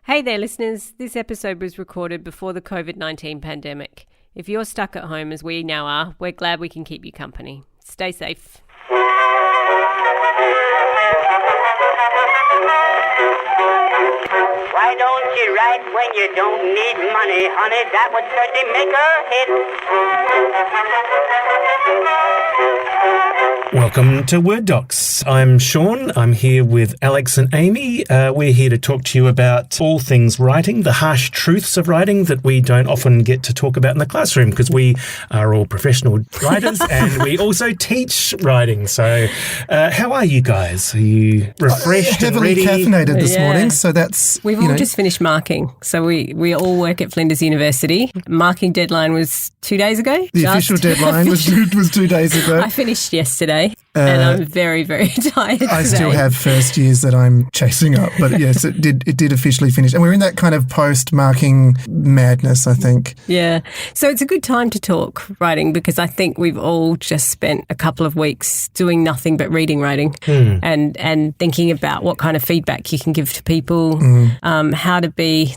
Hey there, listeners. This episode was recorded before the COVID-19 pandemic. If you're stuck at home, as we now are, we're glad we can keep you company. Stay safe. Why don't you write when you don't need money, honey? That would certainly make a hit. Welcome to Word Docs. I'm Sean. I'm here with Alex and Amy. We're here to talk to you about all things writing, the harsh truths of writing that we don't often get to talk about in the classroom because we are all professional writers and we also teach writing. So how are you guys? Are you refreshed and ready? Heavily caffeinated this morning, so that's... We've all just finished marking. So we all work at Flinders University. Marking deadline was 2 days ago. The official deadline was 2 days ago. I finished yesterday. And I'm very, very tired today. I still have first years that I'm chasing up, but yes, it did officially finish. And we're in that kind of post-marking madness, I think. Yeah. So it's a good time to talk writing because I think we've all just spent a couple of weeks doing nothing but reading writing and thinking about what kind of feedback you can give to people, how to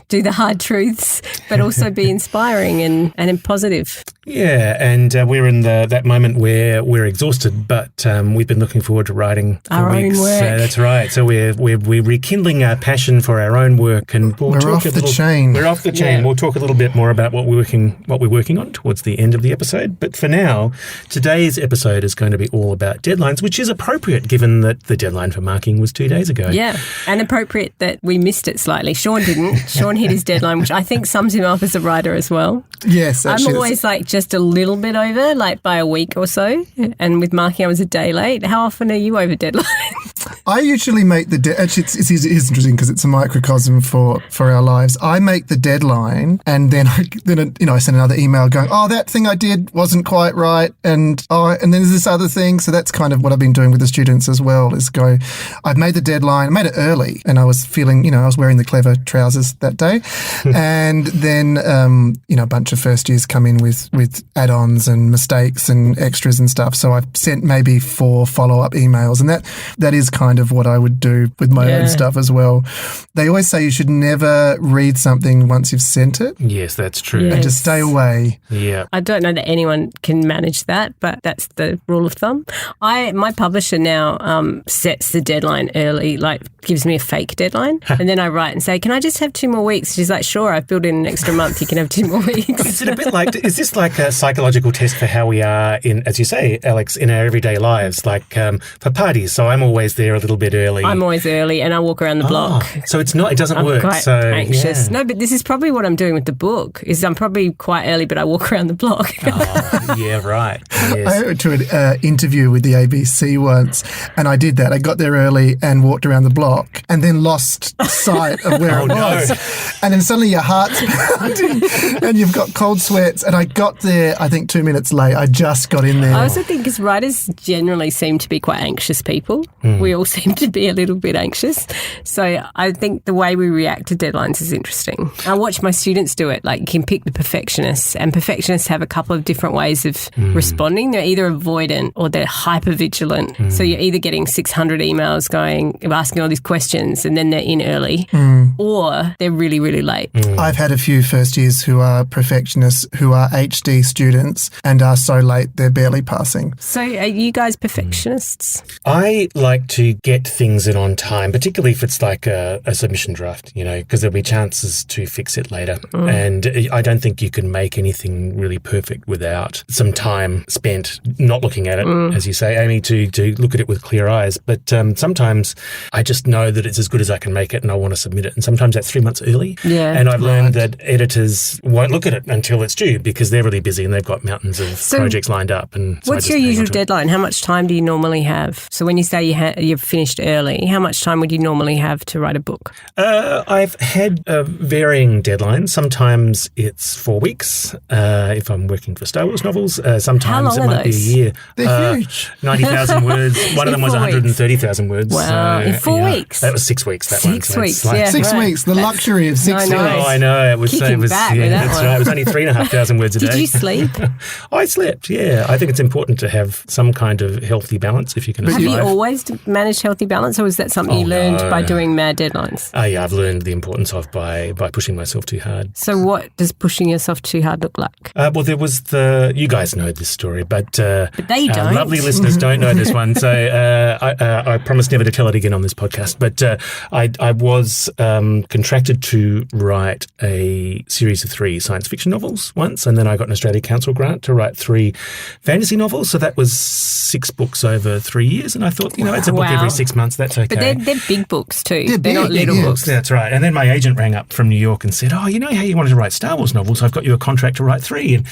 do the hard truths, but also be inspiring and positive. Yeah, and we're in that moment where we're exhausted, but we've been looking forward to writing for our weeks. Own work. That's right. So we're rekindling our passion for our own work, and we're off the chain. We're off the chain. Yeah. We'll talk a little bit more about what we're working on towards the end of the episode. But for now, today's episode is going to be all about deadlines, which is appropriate given that the deadline for marking was 2 days ago. Yeah, and appropriate that we missed it slightly. Sean didn't. Sean hit his deadline, which I think sums him up as a writer as well. Yes, actually. I'm always just a little bit over, by a week or so. And with marking, I was a day late. How often are you over deadline? I usually make the actually it is interesting because it's a microcosm for our lives. I make the deadline and then I send another email going, oh, that thing I did wasn't quite right, and then there's this other thing. So that's kind of what I've been doing with the students as well. Is I've made the deadline, I made it early, and I was feeling, I was wearing the clever trousers that day, and then a bunch of first years come in with add-ons and mistakes and extras and stuff. So I've sent maybe 4 follow-up emails, and that is kind of what I would do with my own stuff as well. They always say you should never read something once you've sent it. Yes, that's true. Yes. And just stay away. Yeah. I don't know that anyone can manage that, but that's the rule of thumb. My publisher now sets the deadline early, gives me a fake deadline, and then I write and say, can I just have 2 more weeks? She's like, sure, I've built in an extra month, you can have 2 more weeks. Is it a bit is this like a psychological test for how we are in, as you say, Alex, in our everyday lives, for parties? So I'm always there a little bit early. I'm always early and I walk around the block. So it doesn't I'm work. Quite anxious. Yeah. No, but this is probably what I'm doing with the book, is I'm probably quite early, but I walk around the block. Yeah, right. Yes. I went to an interview with the ABC once, and I did that. I got there early and walked around the block and then lost sight of where it was. No. And then suddenly your heart's pounding and you've got cold sweats. And I got there, I think, 2 minutes late. I just got in there. I also think because writers generally seem to be quite anxious people. We all seem to be a little bit anxious. So I think the way we react to deadlines is interesting. I watch my students do it. You can pick the perfectionists, and perfectionists have a couple of different ways of responding. They're either avoidant or they're hyper-vigilant. So you're either getting 600 emails asking all these questions, and then they're in early, or they're really, really late. I've had a few first years who are perfectionists, who are HD students, and are so late they're barely passing. So are you guys perfectionists? I like to get things in on time, particularly if it's like a submission draft, because there'll be chances to fix it later. And I don't think you can make anything really perfect without some time spent not looking at it, as you say, Amy, to look at it with clear eyes. But sometimes I just know that it's as good as I can make it and I want to submit it. And sometimes that's 3 months early. Yeah. And I've learned that editors won't look at it until it's due because they're really busy and they've got mountains of projects lined up. And so what's your usual deadline? How much time do you normally have? So when you say you've finished early, how much time would you normally have to write a book? I've had varying deadlines. Sometimes it's 4 weeks if I'm working for Star Wars novels. Sometimes it might be a year. They're huge. 90,000 words. One of them was 130,000 words. Wow. In 4 weeks? That was 6 weeks, that one. 6 weeks, 6 weeks. The luxury of 6 weeks. Oh, I know. It was Kicking back with that one. Right. It was only 3,500 words a day. Did you sleep? I slept, yeah. I think it's important to have some kind of healthy balance if you can. Have you always managed healthy balance, or was that something you learned by doing mad deadlines? Yeah, I've learned the importance of by pushing myself too hard. So what does pushing yourself too hard look like? Well, there was you guys know this story, but they don't. Lovely listeners don't know this one. So I promise never to tell it again on this podcast. But I was contracted to write a series of 3 science fiction novels once, and then I got an Australia Council grant to write 3 fantasy novels. So that was 6 books over 3 years, and I thought, it's a book every 6 months. That's okay. But they're big books too. They're not little books. That's right. And then my agent rang up from New York and said, you know how you wanted to write Star Wars novels? I've got you a contract to write 3. And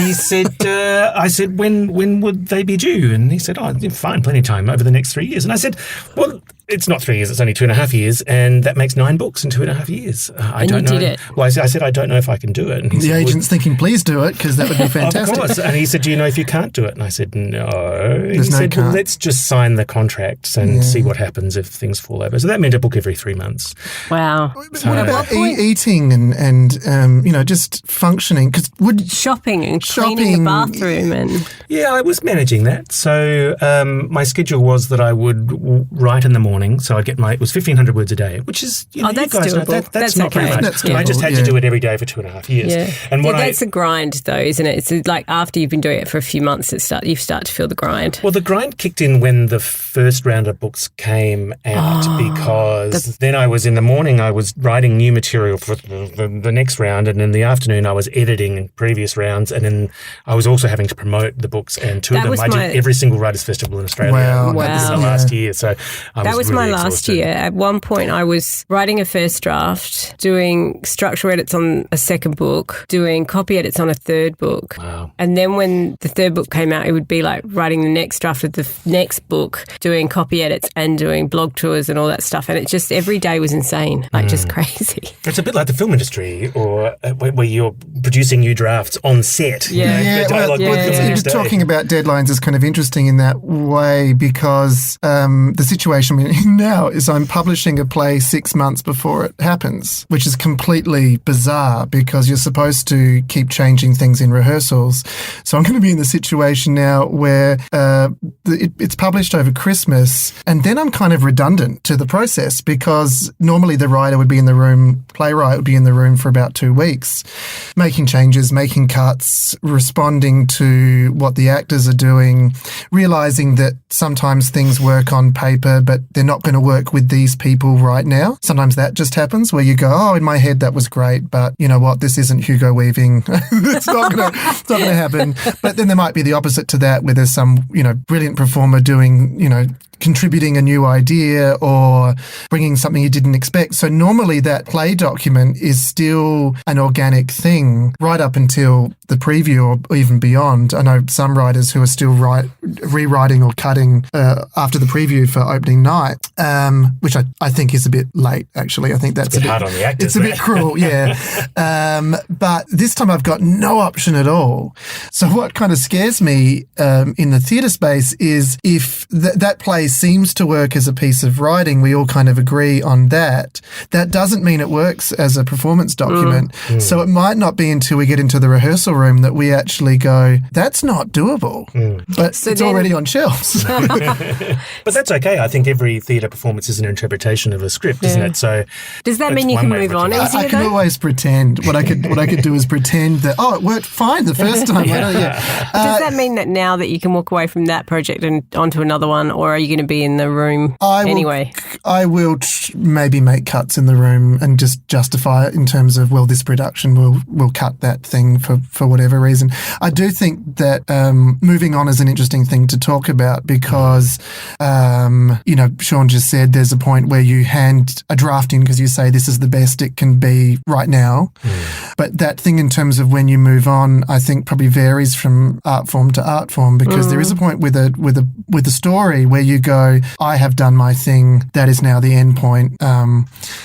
he said, I said, when would they be due? And he said, fine, plenty of time over the next 3 years. And I said, well, it's not 3 years, it's only 2.5 years, and that makes 9 books in 2.5 years. I don't know. Did it. Well, I said, I don't know if I can do it. And the agent's thinking, please do it, because that would be fantastic. Of course. And he said, do you know if you can't do it? And I said, no. And There's he no said, can't. well, let's just sign the contracts and see what happens if things fall over. So that meant a book every 3 months. Wow. What about eating and just functioning? Because shopping and cleaning the bathroom and... Yeah, I was managing that. So my schedule was that I would write in the morning. So I'd get it was 1,500 words a day, which is, that's you guys know, doable. that's not okay. very much. That's I just had to do it every day for 2.5 years. Yeah. And that's a grind though, isn't it? It's like after you've been doing it for a few months, you start to feel the grind. Well, the grind kicked in when the first round of books came out because then I was in the morning, I was writing new material for the next round, and in the afternoon I was editing previous rounds, and then I was also having to promote the books, and 2 of them I did every single Writers' Festival in Australia in the last year. So that was really my last exhausted. year. At one point I was writing a first draft, doing structural edits on a second book, doing copy edits on a third book. Wow. And then when the third book came out, it would be like writing the next draft of the next book, doing copy edits and doing blog tours and all that stuff. And it just, every day was insane, just crazy. It's a bit like the film industry, or where you're producing new drafts on set. Yeah. Talking about deadlines is kind of interesting in that way, because the situation we're in now is I'm publishing a play 6 months before it happens, which is completely bizarre because you're supposed to keep changing things in rehearsals. So I'm going to be in the situation now where it's published over Christmas, and then I'm kind of redundant to the process, because normally the writer would be in the room, playwright would be in the room for about 2 weeks, making changes, making cuts, responding to what the actors are doing, realising that sometimes things work on paper, but they're not going to work with these people right now. Sometimes that just happens where you go, in my head that was great, but you know what, this isn't Hugo Weaving. It's not going to happen. But then there might be the opposite to that, where there's some, brilliant performer doing, contributing a new idea or bringing something you didn't expect. So normally that play document is still an organic thing right up until the preview or even beyond. I know some writers who are still rewriting or cutting after the preview for opening night, which I think is a bit late, actually. I think that's a bit hard on the actors. It's a bit cruel, yeah. But this time I've got no option at all. So what kind of scares me in the theatre space is if that play seems to work as a piece of writing, we all kind of agree on that. That doesn't mean it works as a performance document. So it might not be until we get into the rehearsal room that we actually go, that's not doable. But it's already on shelves. But that's okay. I think every theatre performance is an interpretation of a script, isn't it? So does that mean you can move on easier? I can always pretend. What I could do is pretend that, it worked fine the first time. Does that mean that now that you can walk away from that project and onto another one, or are you going to be in the room anyway? I will maybe make cuts in the room and just justify it in terms of, well, this production will cut that thing for whatever reason. I do think that moving on is an interesting thing to talk about because, Sean just said there's a point where you hand a draft in because you say this is the best it can be right now. But that thing in terms of when you move on, I think probably varies from art form to art form, because there is a point with a story where you go, I have done my thing, that is now the end point.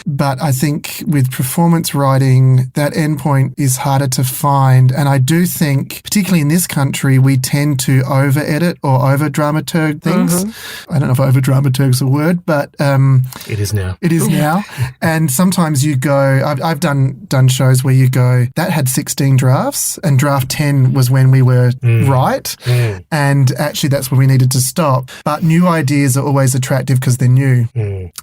But I think with performance writing, that end point is harder to find. And I do think, particularly in this country, we tend to over-edit or over-dramaturg things. I don't know if over-dramaturg's a word, but it is now. It is now. And sometimes you go, I've done shows where you go, that had 16 drafts, and draft 10 was when we were right. And actually that's when we needed to stop. But new ideas ideas are always attractive because they're new,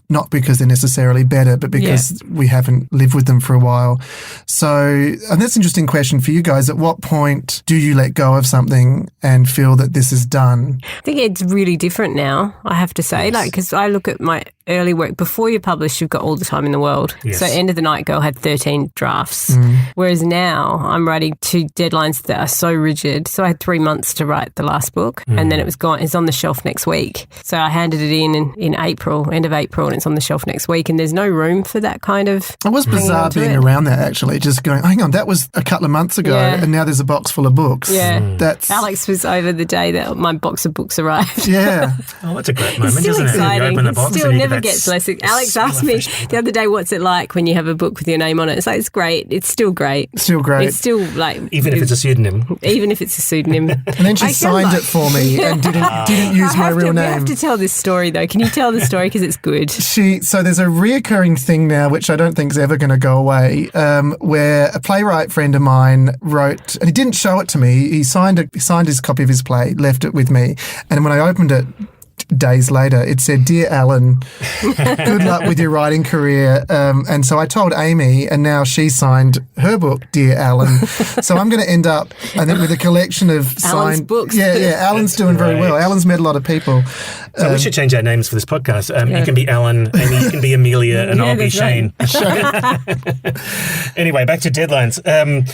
not because they're necessarily better, but because we haven't lived with them for a while. So, and that's an interesting question for you guys. At what point do you let go of something and feel that this is done? I think it's really different now, I have to say, because I look at my early work. Before you publish, you've got all the time in the world. Yes. So End of the Night Girl had 13 drafts, whereas now I'm writing to deadlines that are so rigid. So I had 3 months to write the last book, and then it was gone. It's on the shelf next week. So I handed it in April, end of April, and it's on the shelf next week, and there's no room for that kind of It was bizarre being around that, actually, just going, hang on, that was a couple of months ago, and now there's a box full of books. Yeah. That's Alex was over the day that my box of books arrived. Yeah. Oh, that's a great moment, It's still isn't exciting. it? You open the box Still and you never get that gets less. Alex asked me the other day, what's it like when you have a book with your name on it? It's like, it's great. It's still great. Still great. It's still like... even if it's a pseudonym. Even if it's a pseudonym. And then she signed it for me and didn't use my real We name. have to tell this story, though. Can you tell the story? Because it's good. So there's a reoccurring thing now, which I don't think is ever going to go away, where a playwright friend of mine wrote, and he didn't show it to me. He signed his copy of his play, left it with me, and when I opened it days later, it said, "Dear Alan, good luck with your writing career." And so I told Amy, and now she signed her book, "Dear Alan." So I'm going to end up, I think, with a collection of Alan's signed books. Yeah, Alan's doing very well. Alan's met a lot of people. So we should change our names for this podcast. You can be Alan, Amy, you can be Amelia, and I'll be Shane. Anyway, back to deadlines.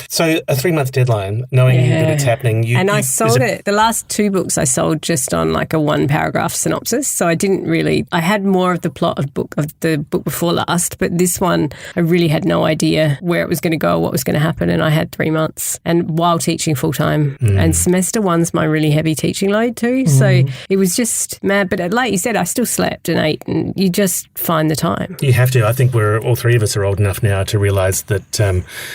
So a 3-month deadline, knowing that it's happening. I sold it. The last 2 books I sold just on like a 1-paragraph synopsis. So I didn't really, I had more of the plot of the book before last, but this one I really had no idea where it was going to go, what was going to happen. And I had 3 months, and while teaching full time, and semester 1's my really heavy teaching load too. So it was just mad. But like you said, I still slept and ate, and you just find the time. You have to. I think all 3 of us are old enough now to realise that,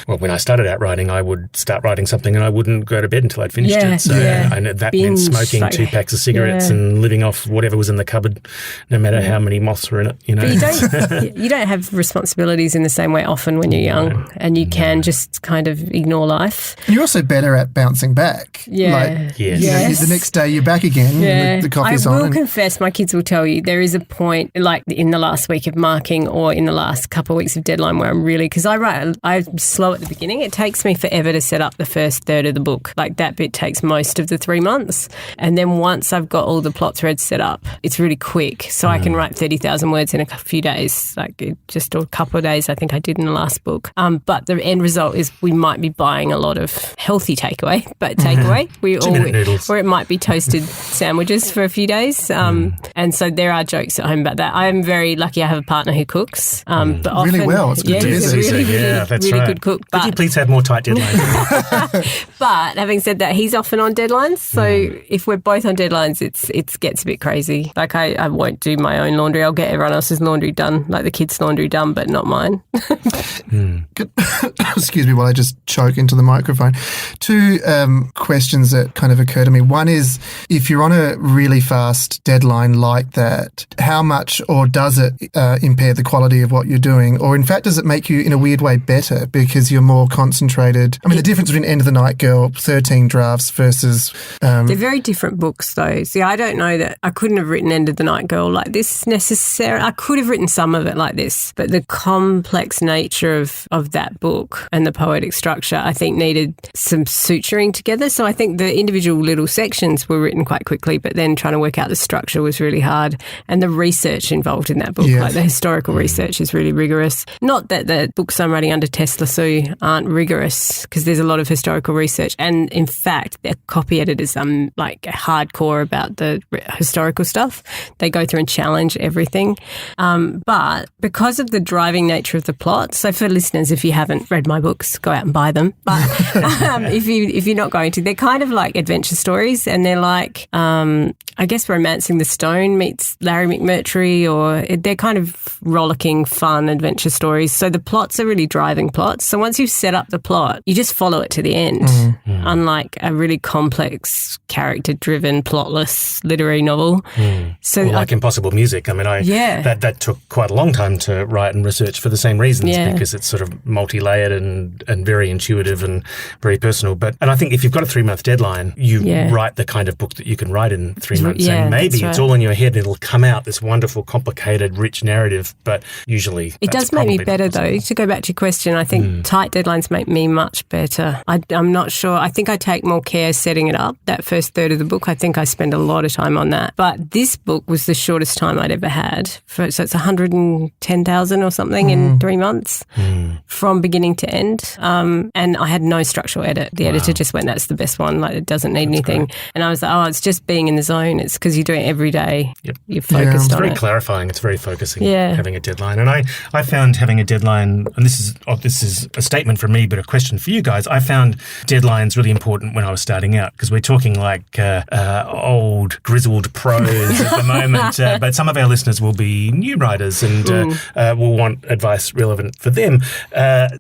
when I started out writing, I would start writing something and I wouldn't go to bed until I'd finished it. So I know that meant smoking like, 2 packs of cigarettes and living off whatever was in the cupboard, no matter how many moths were in it. You know, but you don't have responsibilities in the same way often when you're young, and you can just kind of ignore life. And you're also better at bouncing back. Yes. You know, the next day you're back again. The coffee's on. I will confess, my kids will tell you, there is a point, like in the last week of marking or in the last couple of weeks of deadline, where I'm really, because I'm slow at the beginning. It takes me forever to set up the first third of the book. Like that bit takes most of the 3 months. And then once I've got all the plot threads set up, it's really quick. So I can write 30,000 words in a few days, just a couple of days, I think I did in the last book. But the end result is we might be buying a lot of healthy takeaway, noodles. or it might be toasted sandwiches for a few days. And so there are jokes at home about that. I'm very lucky I have a partner who cooks. But often, really well. It's good to he's a visit. really good cook. Could you please have more tight deadlines? But having said that, he's often on deadlines. So if we're both on deadlines, it gets a bit crazy. Like I won't do my own laundry. I'll get everyone else's laundry done, like the kids' laundry done, but not mine. Excuse me while I just choke into the microphone. 2 questions that kind of occur to me. One is, if you're on a really fast deadline like that, how much, or does it impair the quality of what you're doing? Or in fact, does it make you in a weird way better because you're more concentrated? I mean, the difference between End of the Night Girl, 13 drafts versus... They're very different books though. See, I don't know that I couldn't have written End of the Night Girl like this necessarily. I could have written some of it like this, but the complex nature of that book and the poetic structure, I think, needed some suturing together. So I think the individual little sections were written quite quickly, but then trying to work out the structure was really hard. And the research involved in that book, like the historical research, is really rigorous. Not that the books I'm writing under Tess Lassou aren't rigorous, because there's a lot of historical research. And in fact, the copy editors like hardcore about the historical stuff. They go through and challenge everything. But because of the driving nature of the plot, so for listeners, if you haven't read my books, go out and buy them. But if you're not going to, they're kind of like adventure stories, and they're like, I guess, Romancing the Stone meets Larry McMurtry, or they're kind of rollicking, fun adventure stories. So the plots are really driving plots. So once you've set up the plot, you just follow it to the end, unlike a really complex, character-driven, plotless literary novel. So like Impossible Music. I mean, that took quite a long time to write and research for the same reasons, because it's sort of multi-layered and very intuitive and very personal. And I think if you've got a 3-month deadline, you write the kind of book that you can write in 3 months. Yeah, and maybe that's it's right. all in your head and it'll come out, this wonderful, complicated, rich narrative. But usually It does make me better, though. To go back to your question, I think tight deadlines make me much better. I'm not sure. I think I take more care setting it up. That first third of the book, I think I spend a lot of time on that. But this book was the shortest time I'd ever had. So it's 110,000 or something in 3 months from beginning to end. And I had no structural edit. The editor just went, that's the best one. Like, it doesn't need anything. Great. And I was like, oh, it's just being in the zone. It's because you're doing it every day. Yep. You're focused on it. It's very clarifying. It's very focusing, having a deadline. And I found having a deadline, and this is a statement from me, but a question for you guys. I found deadlines really important when I was starting out, because we're talking like old, grizzled pros at the moment. But some of our listeners will be new writers and will want advice relevant for them.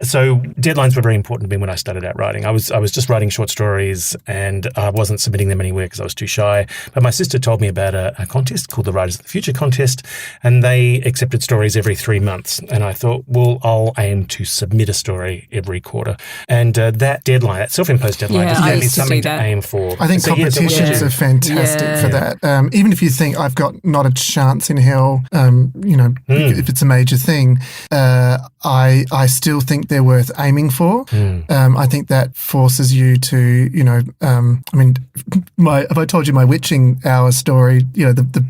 So deadlines were very important to me when I started out writing. I was just writing short stories and I wasn't submitting them anywhere because I was too shy. But my sister told me about a contest called the Writers of the Future contest, and they accepted stories every 3 months. And I thought, well, I'll aim to submit a story every quarter. And that deadline, that self-imposed deadline, just gave me something to aim for. I think competitions are fantastic for that. Even if you think I've got not a chance in hell, if it's a major thing, I still think they're worth aiming for. I think that forces you to, have I told you my witching hour story, the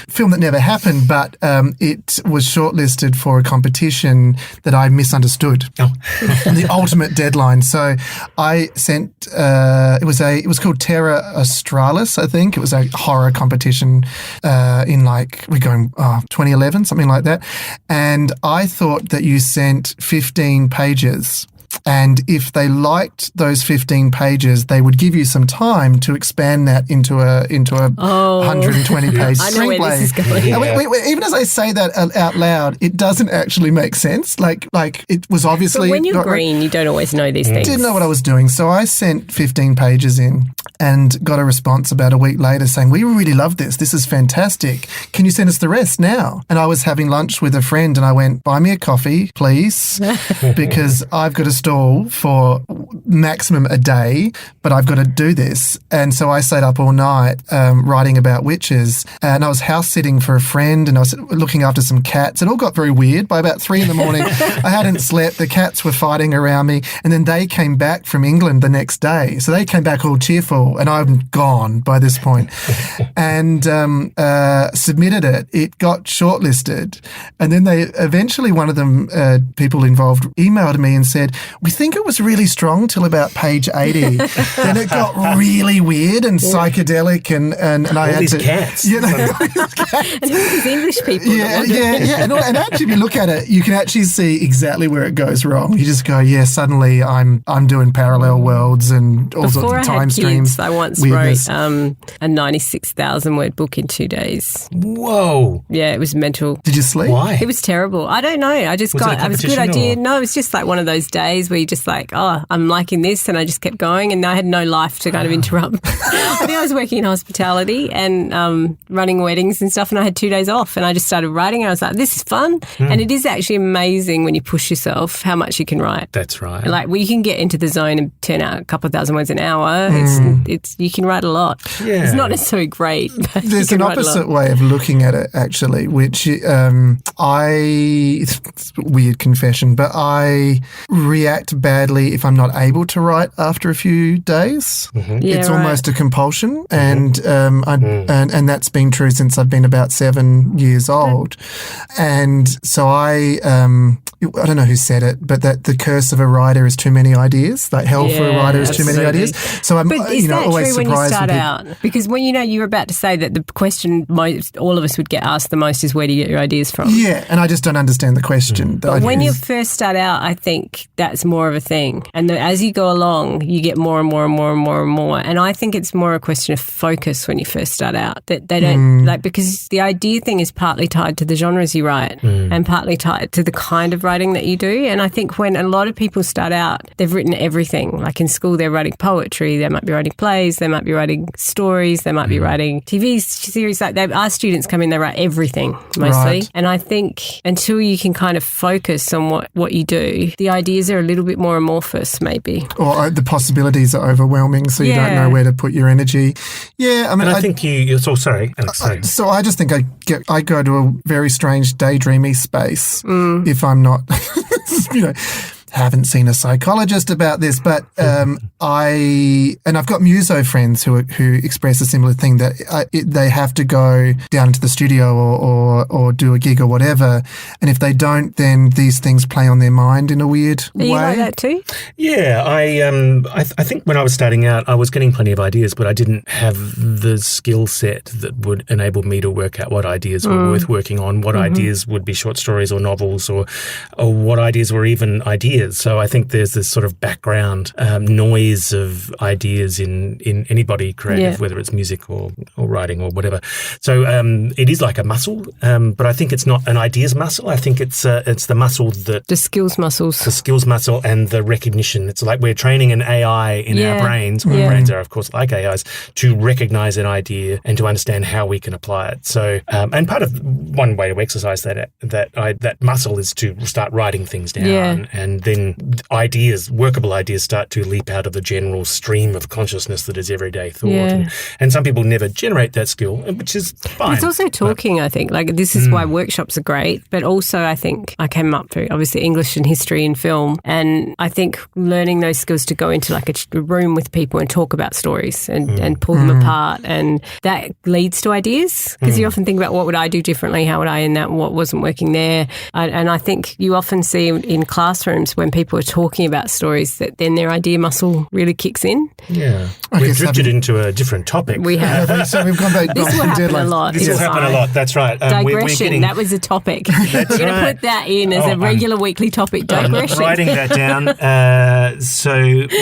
film that never happened, but it was shortlisted for a competition that I misunderstood. The ultimate deadline. So I sent, it was called Terra Australis, I think. It was a horror competition in 2011, something like that. And I thought that you sent 15 pages. And if they liked those 15 pages, they would give you some time to expand that into a 120-page screenplay. I know where this is going. Even as I say that out loud, it doesn't actually make sense. Like it was obviously. But when you're green, you don't always know these things. I didn't know what I was doing, so I sent 15 pages in and got a response about a week later saying, "We really love this. This is fantastic. Can you send us the rest now?" And I was having lunch with a friend, and I went, "Buy me a coffee, please, because I've got a stall for maximum a day, but I've got to do this." And so I stayed up all night writing about witches, and I was house sitting for a friend, and I was looking after some cats. It all got very weird. By about 3 a.m, I hadn't slept. The cats were fighting around me, and then they came back from England the next day. So they came back all cheerful, and I'm gone by this point. And submitted it. It got shortlisted, and then they eventually, one of them, people involved, emailed me and said, "We think it was really strong till about page 80. Then it got really weird and psychedelic, and I all had these to cats. And who are these English people? Yeah. And actually, if you look at it, you can actually see exactly where it goes wrong. You just go, suddenly I'm doing parallel worlds and all sorts of time streams. I once wrote a 96,000 word book in 2 days. Whoa. Yeah, it was mental. Did you sleep? Why? It was terrible. I don't know. I just Was it a it was a good competition idea. or? No, it was just like one of those days where you just like, oh, I'm liking this, and I just kept going, and I had no life to kind of interrupt. I think I was working in hospitality and running weddings and stuff, and I had 2 days off, and I just started writing, and I was like, this is fun. And it is actually amazing when you push yourself how much you can write. That's right. Like, you can get into the zone and turn out a couple of thousand words an hour. It's you can write a lot. Yeah. It's not necessarily great, but There's you an can write a lot. opposite way of looking at it, actually, which it's a weird confession, but I react badly if I'm not able to write after a few days. Yeah, It's right. almost a compulsion, and and that's been true since I've been about 7 years old. And so I don't know who said it, but that the curse of a writer is too many ideas. Like hell for a writer is too many absolutely. ideas. So I'm But is that always true when you surprised start when out? Because when you were about to say that the question all of us would get asked the most is, where do you get your ideas from? Yeah, and I just don't understand the question. But when you first start out, I think that's more of a thing. And as you go along, you get more and more and more and more and more. And I think it's more a question of focus when you first start out. That they don't, because the idea thing is partly tied to the genres you write and partly tied to the kind of writing that you do. And I think when a lot of people start out, they've written everything. Like in school, they're writing poetry, they might be writing plays, they might be writing stories, they might be writing TV series. Like our students come in, they write everything mostly. Right. And I think until you can kind of focus on what you do, the ideas are a little bit more amorphous maybe. Or the possibilities are overwhelming, so you don't know where to put your energy. Yeah, I mean, and I think you're so sorry. Sorry. So I just think I go to a very strange daydreamy space if I'm not, haven't seen a psychologist about this, but I've got muso friends who express a similar thing, that they have to go down into the studio or do a gig or whatever, and if they don't, then these things play on their mind in a weird way. Are you like that too? Yeah, I think when I was starting out, I was getting plenty of ideas, but I didn't have the skill set that would enable me to work out what ideas were worth working on, what ideas would be short stories or novels, or what ideas were even ideas. So I think there's this sort of background noise of ideas in anybody creative, whether it's music or writing or whatever. So it is like a muscle, but I think it's not an ideas muscle. I think it's the muscle that... The skills muscles. The skills muscle and the recognition. It's like we're training an AI in our brains, our brains are, of course, like AIs, to recognize an idea and to understand how we can apply it. So, and part of one way to exercise that muscle is to start writing things down, and then workable ideas start to leap out of the general stream of consciousness that is everyday thought. And some people never generate that skill, which is fine. It's also talking, I think. Like, this is why workshops are great, but also I think I came up through, obviously, English and history and film, and I think learning those skills to go into like a room with people and talk about stories and pull them apart, and that leads to ideas, because you often think about what would I do differently, how would I in that, what wasn't working there, and I think you often see in classrooms when people are talking about stories that then their idea muscle really kicks in. Yeah. We've drifted into a different topic. We have. So we've gone back. This will happen a lot. This will happen a lot, that's right. Digression, that was a topic. We're going to put that in as a regular weekly topic, digression. I'm writing that down. So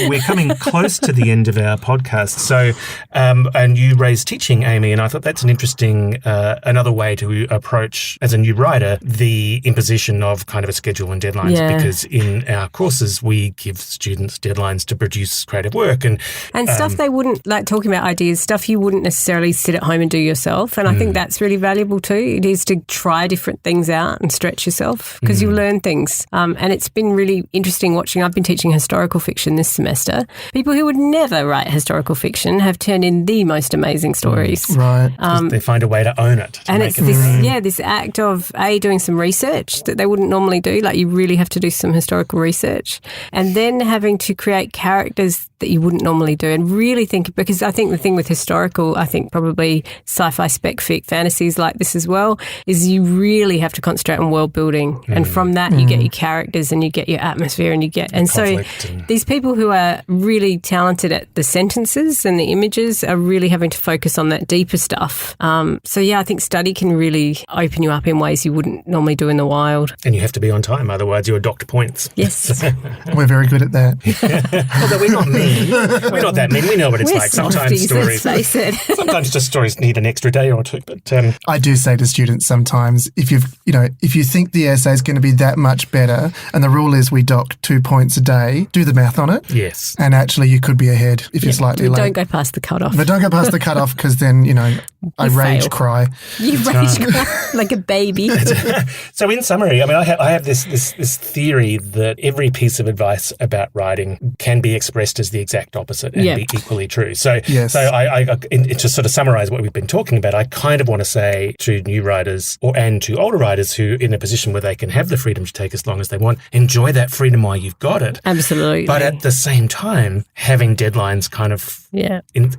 we're coming close to the end of our podcast. So, and you raised teaching, Amy, and I thought that's an interesting, another way to approach, as a new writer, the imposition of kind of a schedule and deadlines, because in our courses, we give students deadlines to produce creative work. And stuff they wouldn't, like talking about ideas, stuff you wouldn't necessarily sit at home and do yourself. And I think that's really valuable too. It is to try different things out and stretch yourself, because you learn things. And it's been really interesting watching. I've been teaching historical fiction this semester. People who would never write historical fiction have turned in the most amazing stories. Right. They find a way to own it. And it's this act of doing some research that they wouldn't normally do. Like, you really have to do some historical research, and then having to create characters that you wouldn't normally do, and really think, because I think the thing with historical, I think probably sci-fi, spec fic, fantasies like this as well, is you really have to concentrate on world building, and from that you get your characters and you get your atmosphere and so these people who are really talented at the sentences and the images are really having to focus on that deeper stuff. I think study can really open you up in ways you wouldn't normally do in the wild. And you have to be on time, otherwise you're docked points. Yes. We're very good at that. Although we're not mean. We're not that mean. We know what it's like. Sometimes stories, let's face it. Sometimes just stories need an extra day or two. But I do say to students sometimes, if you think the essay is going to be that much better, and the rule is we dock 2 points a day, do the math on it. Yes. And actually, you could be ahead if you're slightly late. Don't go past the cutoff. But don't go past the cutoff, because then I rage cry. You rage cry like a baby. So in summary, I mean, I have this theory that every piece of advice about writing can be expressed as the exact opposite and be equally true. So, to sort of summarize what we've been talking about, I kind of want to say to new writers and to older writers who are in a position where they can have the freedom to take as long as they want, enjoy that freedom while you've got it. Absolutely. But at the same time, having deadlines kind of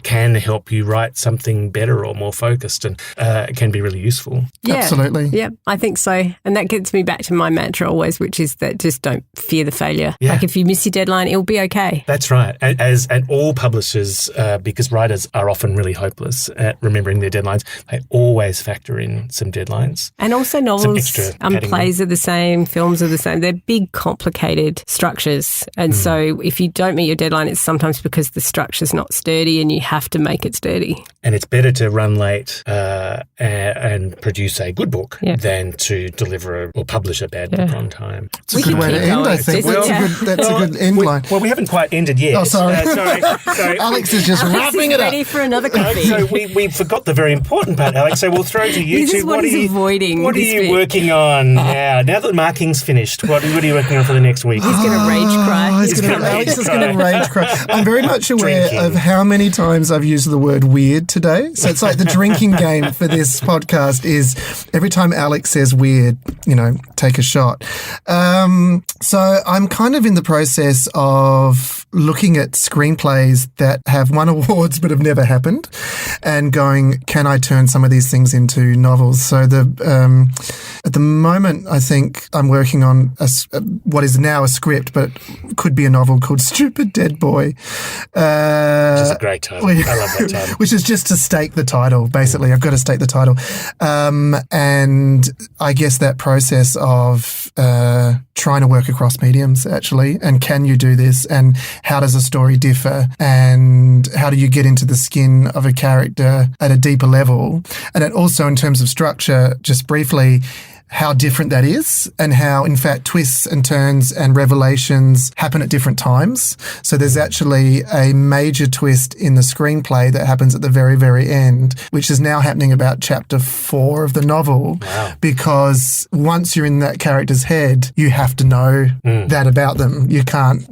can help you write something better or more focused, and it can be really useful. Yeah. Absolutely. Yeah, I think so. And that gets me back to my mantra always, which is that just don't fear the failure. Yeah. Like, if you miss your deadline, it'll be okay. That's right. And all publishers, because writers are often really hopeless at remembering their deadlines, they always factor in some deadlines. And also novels and plays are the same, films are the same. They're big, complicated structures. And so if you don't meet your deadline, it's sometimes because the structure's not sturdy and you have to make it sturdy. And it's better to run late and produce a good book than to deliver or publish a bad book on time. It's a good way to end, I think. That's a good end line. Well, we haven't quite ended yet. Oh, sorry. Sorry. Sorry. Alex is just wrapping it up. Ready for another coffee. So we forgot the very important part, Alex. So we'll throw to you This two. is what he's avoiding. What are this you bit. working on now? Now that marking's finished, what are you working on for the next week? He's going to rage cry. Alex is going to rage cry. I'm very much aware Drinking. of how many times I've used the word weird today. So it's like the drinking game for this podcast is every time Alex says weird, take a shot. So I'm kind of in the process of looking at screenplays that have won awards but have never happened and going, can I turn some of these things into novels? So at the moment, I think I'm working on what is now a script, but could be a novel called Stupid Dead Boy. Which is a great title. I love that title. Which is just to stake the title, basically. I've got to stake the title. And I guess that process of trying to work across mediums, actually, and can you do this, and how does a story differ, and how do you get into the skin of a character at a deeper level, and then also in terms of structure, just briefly, how different that is and how, in fact, twists and turns and revelations happen at different times. So there's actually a major twist in the screenplay that happens at the very, very end, which is now happening about chapter 4 of the novel. Wow. Because once you're in that character's head, you have to know that about them. You can't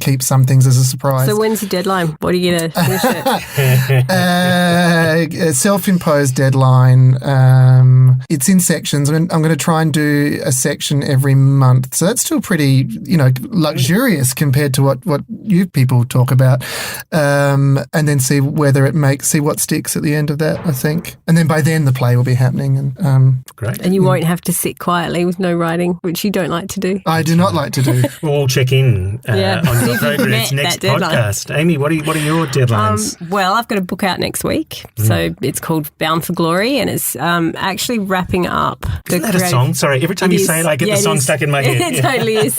keep some things as a surprise. So when's the deadline? What are you going to finish it? A self-imposed deadline. It's in sections. I'm going to try and do a section every month. So that's still pretty, luxurious compared to what you people talk about. And then see what sticks at the end of that, I think. And then by then the play will be happening. And Great. And you won't have to sit quietly with no writing, which you don't like to do. I do not like to do. We'll check in Yeah. on See your if you've progress met next that deadline. podcast. Amy, what are your deadlines? Well, I've got a book out next week. So it's called Bound for Glory, and it's actually wrapping up Isn't that a song? Sorry, every time you say it, I get the song stuck in my head. It totally is.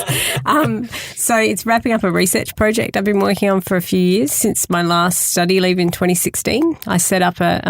So it's wrapping up a research project I've been working on for a few years since my last study leave in 2016. I set up a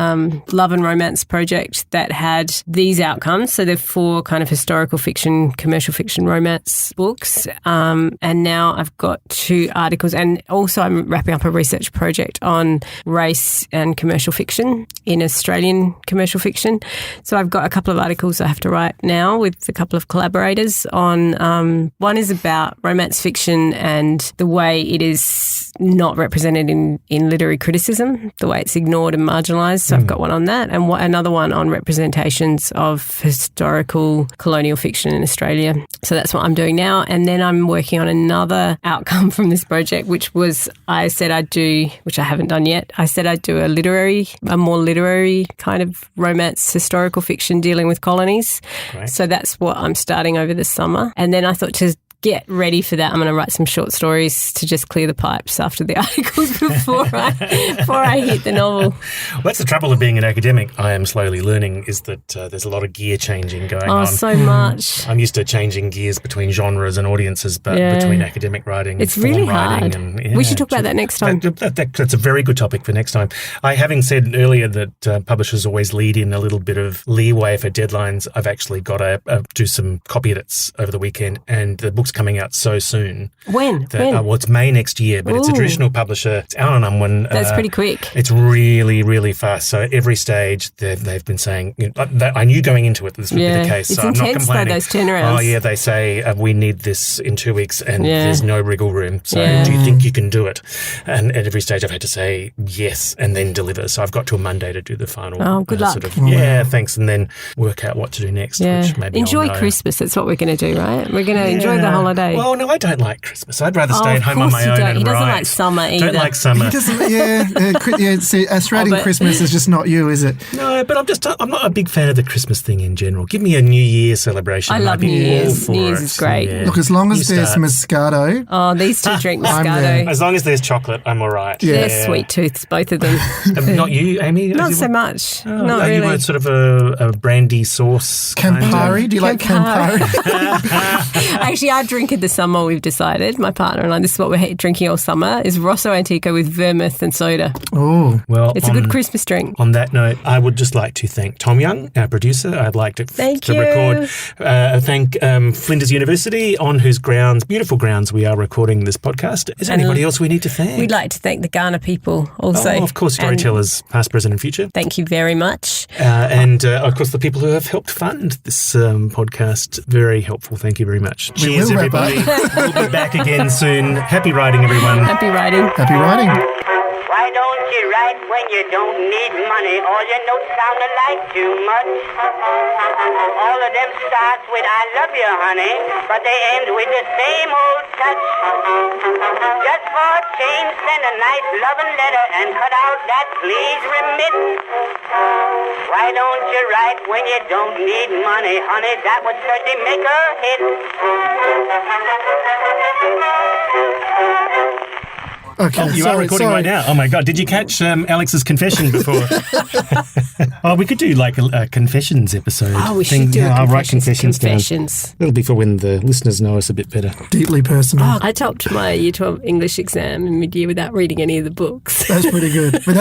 love and romance project that had these outcomes. So they're 4 kind of historical fiction, commercial fiction romance books. And now I've got 2 articles. And also I'm wrapping up a research project on race and commercial fiction in Australian commercial fiction. So I've got a couple of articles I have to write now with a couple of collaborators on, one is about romance fiction and the way it is not represented in literary criticism, the way it's ignored and marginalised. So I've got one on that, and another one on representations of historical colonial fiction in Australia. So that's what I'm doing now. And then I'm working on another outcome from this project, which was I said I'd do, which I haven't done yet. I said I'd do a more literary kind of romance historical fiction dealing with colonies. Great. So that's what I'm starting over the summer. And then I thought to get ready for that, I'm going to write some short stories to just clear the pipes after the articles before I hit the novel. Well, that's the trouble of being an academic. I am slowly learning is that there's a lot of gear changing going on. Oh, so much. I'm used to changing gears between genres and audiences, but between academic writing It's and form really writing. hard. And, We should talk about that next time. That's a very good topic for next time. Having said earlier that publishers always lead in a little bit of leeway for deadlines, I've actually got to do some copy edits over the weekend, and the book's coming out so soon. When? Well, it's May next year, but it's a traditional publisher. It's out on Unwin. That's pretty quick. It's really, really fast. So every stage they've been saying, I knew going into it this would be the case. It's so I'm not intense, though, complaining. those turnarounds. Oh, yeah, they say we need this in 2 weeks and there's no wriggle room. So Yeah. do you think you can do it? And at every stage I've had to say yes and then deliver. So I've got till Monday to do the final. Oh, good luck. Thanks. And then work out what to do next. Yeah. Which maybe Enjoy I'll know. Christmas. That's what we're going to do, right? We're going to enjoy the holiday. Well, no, I don't like Christmas. I'd rather stay at of home on course my you own don't. and He doesn't write. like summer either. Don't like summer. He doesn't, see, Australian but- Christmas is just not you, is it? No, but I'm not a big fan of the Christmas thing in general. Give me a New Year celebration. I I'd love be New all Year's. for New Year's it. is great. Yeah. Look, as long as You there's start. Moscato, Oh, these two drink I'm there. Moscato. As long as there's chocolate, I'm all right. Yeah. They're sweet tooths, both of them. Not you, Amy? Not so much. Oh, Not are really. you sort of a brandy sauce? kind of- Campari. Do you like Campari. Campari? Actually, our drink of the summer, we've decided, my partner and I, this is what we're drinking all summer, is Rosso Antico with vermouth and soda. Oh, Well, It's a good Christmas drink. On that note, I would just just like to thank Tom Young, our producer. I'd like to Thank record, thank Flinders University, on whose grounds, beautiful grounds, we are recording this podcast. Is there anybody else we need to thank? We'd like to thank the Ghana people also. Oh, of course, storytellers, past, present and future. Thank you very much. And of course, the people who have helped fund this podcast. Very helpful. Thank you very much. Cheers, everybody. We'll be back again soon. Happy writing, everyone. Happy writing. Happy writing. Why don't you write when you don't need money? All your notes sound alike too much. All of them start with I love you, honey, but they end with the same old touch. Just for a change, send a nice loving letter and cut out that please remit. Why don't you write when you don't need money, honey? That would certainly make a hit. Okay, Oh, you are recording right now. Oh my God! Did you catch Alex's confession before? Oh, we could do like a confessions episode. Oh, we should do I'll write confessions down. confessions. It'll be for when the listeners know us a bit better. Deeply personal. Oh, I topped my Year 12 English exam in mid-year without reading any of the books. That's pretty good. But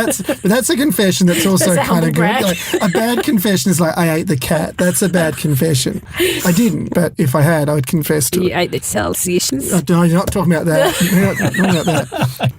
that's a confession that's also That's a kind of good. humble brag. Like, a bad confession is like, I ate the cat. That's a bad confession. I didn't, but if I had, I would confess to You it. ate the Celsius. No, you're not talking about that. You're not talking about that.